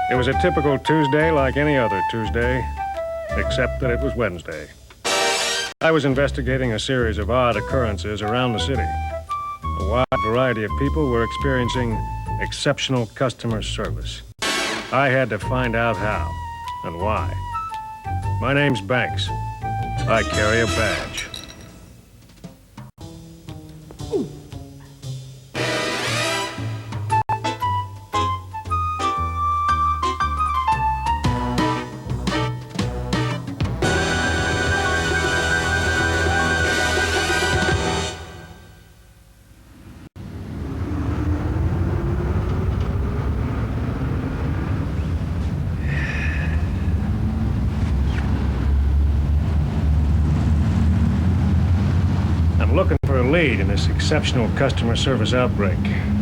It was a typical Tuesday like any other Tuesday, except that it was Wednesday. I was investigating a series of odd occurrences around the city. A wide variety of people were experiencing exceptional customer service. I had to find out how and why. My name's Banks. I carry a badge. I'm looking for a lead in this exceptional customer service outbreak.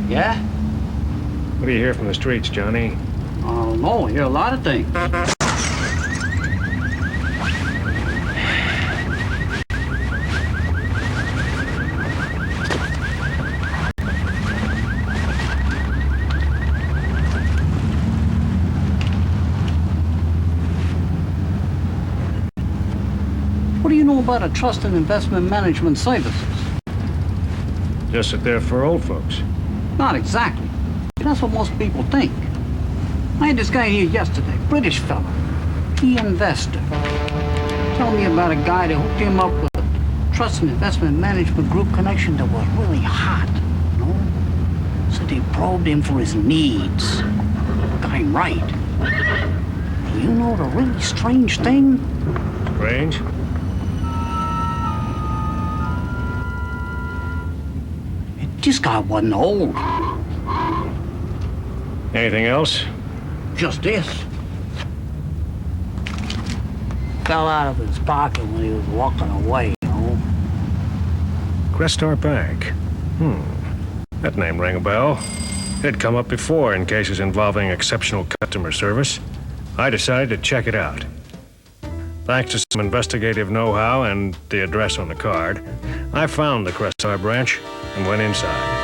Yeah? What do you hear from the streets, Johnny? I don't know. I hear a lot of things. What do you know about a trust and investment management services? Just that they're for old folks. Not exactly. That's what most people think. I had this guy here yesterday, British fella. He investor. Telling me about a guy that hooked him up with a trust and investment management group connection that was really hot, you know? So they probed him for his needs. Got him right. You know the really strange thing? Strange? This guy wasn't old. Anything else? Just this. Fell out of his pocket when he was walking away, you know? Crestar Bank. That name rang a bell. It'd come up before in cases involving exceptional customer service. I decided to check it out. Thanks to some investigative know-how and the address on the card, I found the Crestar branch and went inside.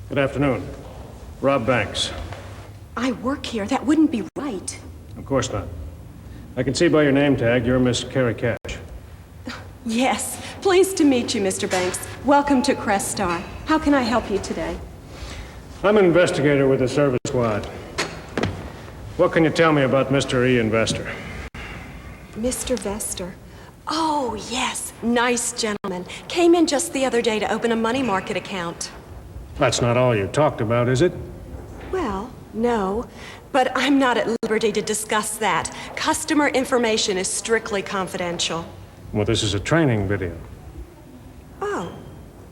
Good afternoon. Rob Banks. I work here. That wouldn't be right. Of course not. I can see by your name tag you're Miss Carrie Cash. Yes. Pleased to meet you, Mr. Banks. Welcome to Crestar. How can I help you today? I'm an investigator with the service squad. What can you tell me about Mr. E. Investor? Mr. Vester. Oh, yes. Nice gentleman. Came in just the other day to open a money market account. That's not all you talked about, is it? Well, no. But I'm not at liberty to discuss that. Customer information is strictly confidential. Well, this is a training video. Oh.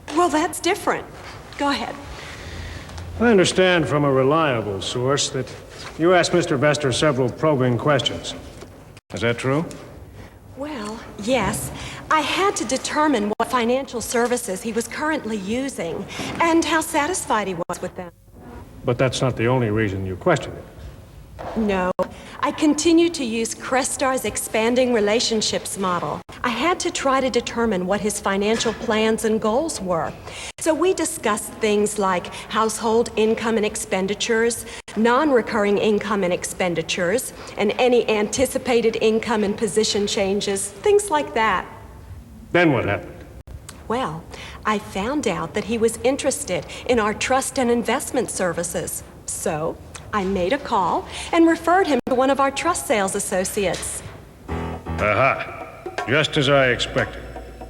Well, that's different. Go ahead. I understand from a reliable source that you asked Mr. Vester several probing questions. Is that true? Well, yes. I had to determine what financial services he was currently using and how satisfied he was with them. But that's not the only reason you questioned it. No. I continue to use Crestar's expanding relationships model. I had to try to determine what his financial plans and goals were. So we discussed things like household income and expenditures, non-recurring income and expenditures, and any anticipated income and position changes, things like that. Then what happened? Well, I found out that he was interested in our trust and investment services. So I made a call and referred him to one of our trust sales associates. Aha. Just as I expected.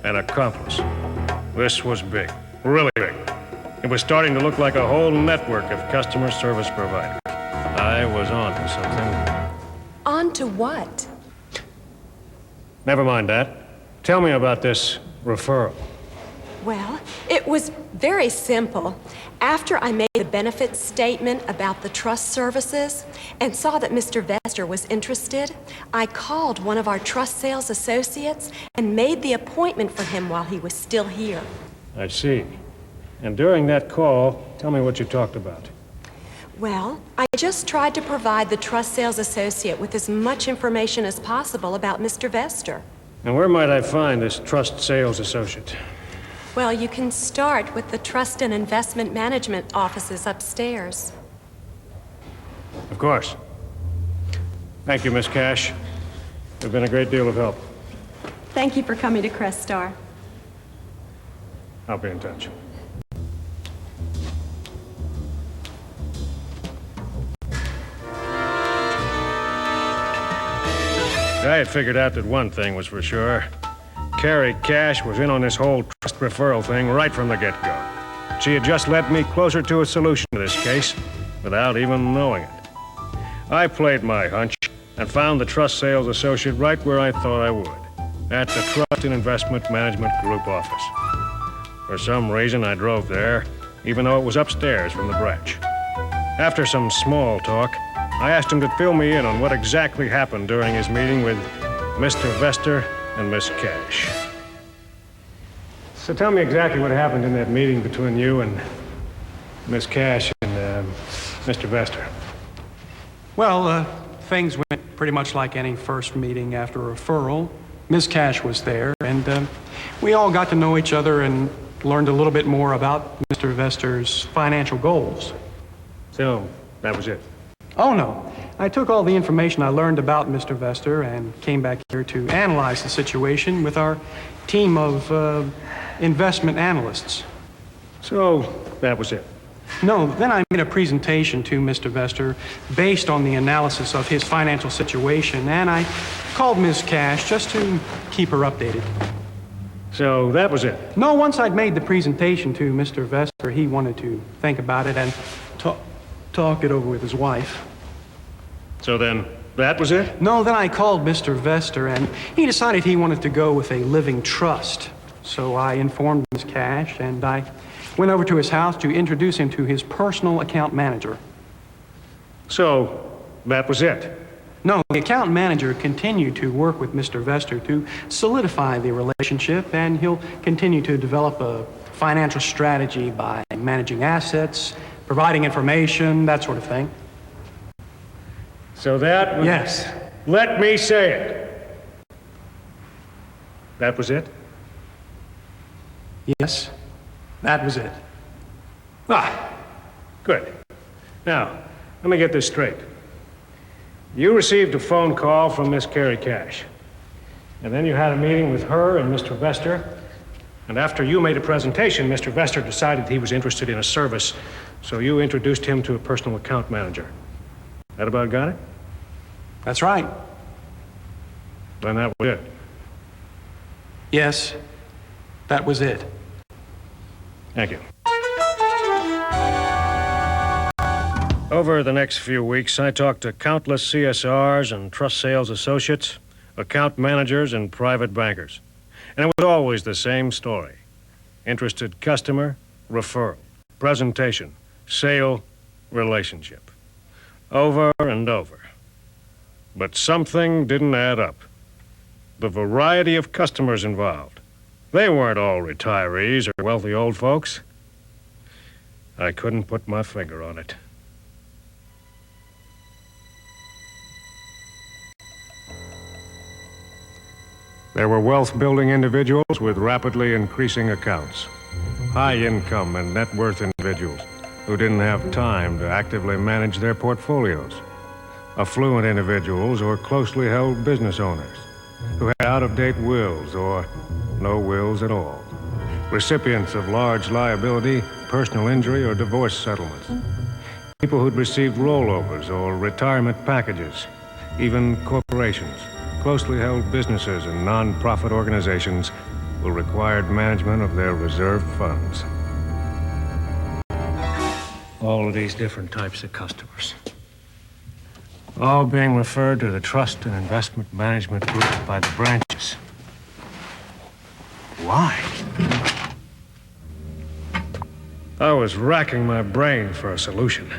An accomplice. This was big. Really big. It was starting to look like a whole network of customer service providers. I was on to something. On to what? Never mind that. Tell me about this referral. Well, it was very simple. After I made the benefits statement about the trust services and saw that Mr. Vester was interested, I called one of our trust sales associates and made the appointment for him while he was still here. I see. And during that call, tell me what you talked about. Well, I just tried to provide the trust sales associate with as much information as possible about Mr. Vester. And where might I find this trust sales associate? Well, you can start with the Trust and Investment Management offices upstairs. Of course. Thank you, Miss Cash. You've been a great deal of help. Thank you for coming to Crestar. I'll be in touch. I had figured out that one thing was for sure. Carrie Cash was in on this whole trust referral thing right from the get-go. She had just led me closer to a solution to this case without even knowing it. I played my hunch and found the trust sales associate right where I thought I would, at the Trust and Investment Management Group office. For some reason, I drove there, even though it was upstairs from the branch. After some small talk, I asked him to fill me in on what exactly happened during his meeting with Mr. Vester and Miss Cash. So tell me exactly what happened in that meeting between you and Miss Cash and Mr. Vester. Well, things went pretty much like any first meeting after a referral. Ms. Cash was there, and we all got to know each other and learned a little bit more about Mr. Vester's financial goals. So, that was it? Oh, no. I took all the information I learned about Mr. Vester and came back here to analyze the situation with our team of investment analysts. So, that was it? No, then I made a presentation to Mr. Vester based on the analysis of his financial situation, and I called Ms. Cash just to keep her updated. So, that was it? No, once I'd made the presentation to Mr. Vester, he wanted to think about it and talk it over with his wife. So then, that was it? No, then I called Mr. Vester, and he decided he wanted to go with a living trust. So I informed Ms. Cash, and I went over to his house to introduce him to his personal account manager. So, that was it? No, the account manager continued to work with Mr. Vester to solidify the relationship, and he'll continue to develop a financial strategy by managing assets, providing information, that sort of thing. So that was... Yes. Let me say it. That was it? Yes, that was it. Ah, good. Now, let me get this straight. You received a phone call from Miss Carrie Cash. And then you had a meeting with her and Mr. Vester. And after you made a presentation, Mr. Vester decided he was interested in a service, so you introduced him to a personal account manager. That about got it? That's right. Then that was it. Yes, that was it. Thank you. Over the next few weeks, I talked to countless CSRs and trust sales associates, account managers, and private bankers. And it was always the same story. Interested customer, referral, presentation, sale, relationship. Over and over. But something didn't add up. The variety of customers involved. They weren't all retirees or wealthy old folks. I couldn't put my finger on it. There were wealth-building individuals with rapidly increasing accounts. High-income and net worth individuals who didn't have time to actively manage their portfolios. Affluent individuals or closely held business owners who had out-of-date wills or no wills at all. Recipients of large liability, personal injury, or divorce settlements. People who'd received rollovers or retirement packages. Even corporations, closely held businesses, and non-profit organizations who required management of their reserve funds. All of these different types of customers. All being referred to the Trust and Investment Management Group by the branches. Why? I was racking my brain for a solution.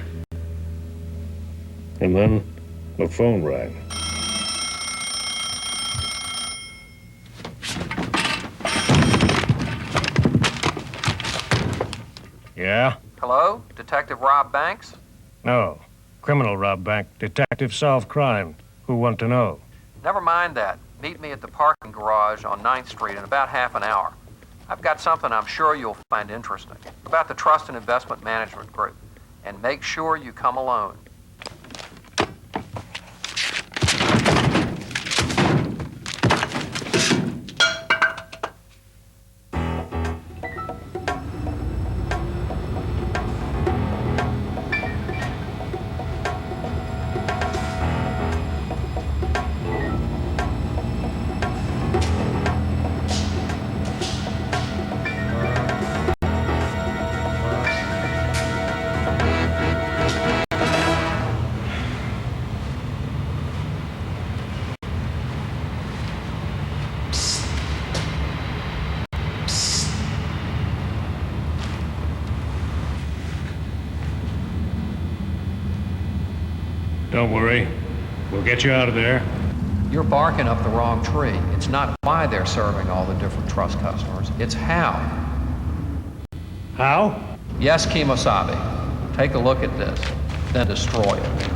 And then the phone rang. Yeah? Hello? Detective Rob Banks? No. Criminal Rob Bank. Detective solve crime. Who want to know? Never mind that. Meet me at the parking garage on 9th Street in about half an hour. I've got something I'm sure you'll find interesting about the Trust and Investment Management Group. And make sure you come alone. Don't worry. We'll get you out of there. You're barking up the wrong tree. It's not why they're serving all the different trust customers. It's how. How? Yes, Kimosabe. Take a look at this, then destroy it.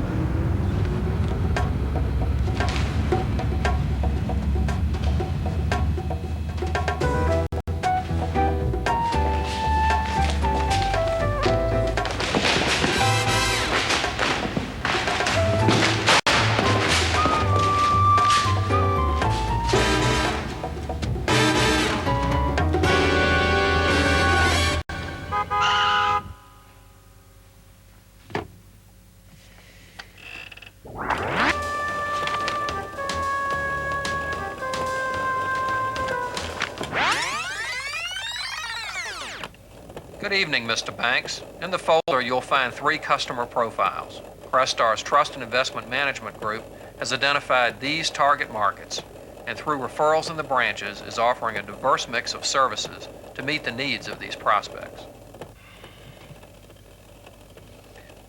Good evening, Mr. Banks. In the folder, you'll find 3 customer profiles. Crestar's Trust and Investment Management Group has identified these target markets, and through referrals in the branches is offering a diverse mix of services to meet the needs of these prospects.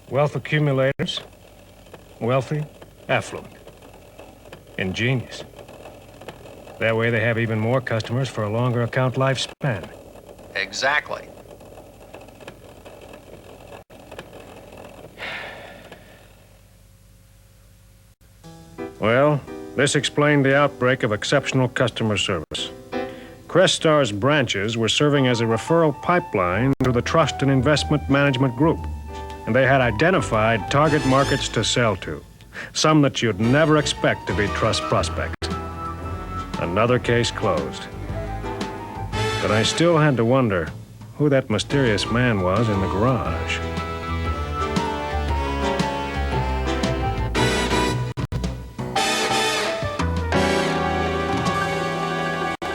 Wealth accumulators. Wealthy, affluent. Ingenious. That way they have even more customers for a longer account lifespan. Exactly. Well, this explained the outbreak of exceptional customer service. Crestar's branches were serving as a referral pipeline to the Trust and Investment Management Group, and they had identified target markets to sell to, some that you'd never expect to be trust prospects. Another case closed. But I still had to wonder who that mysterious man was in the garage.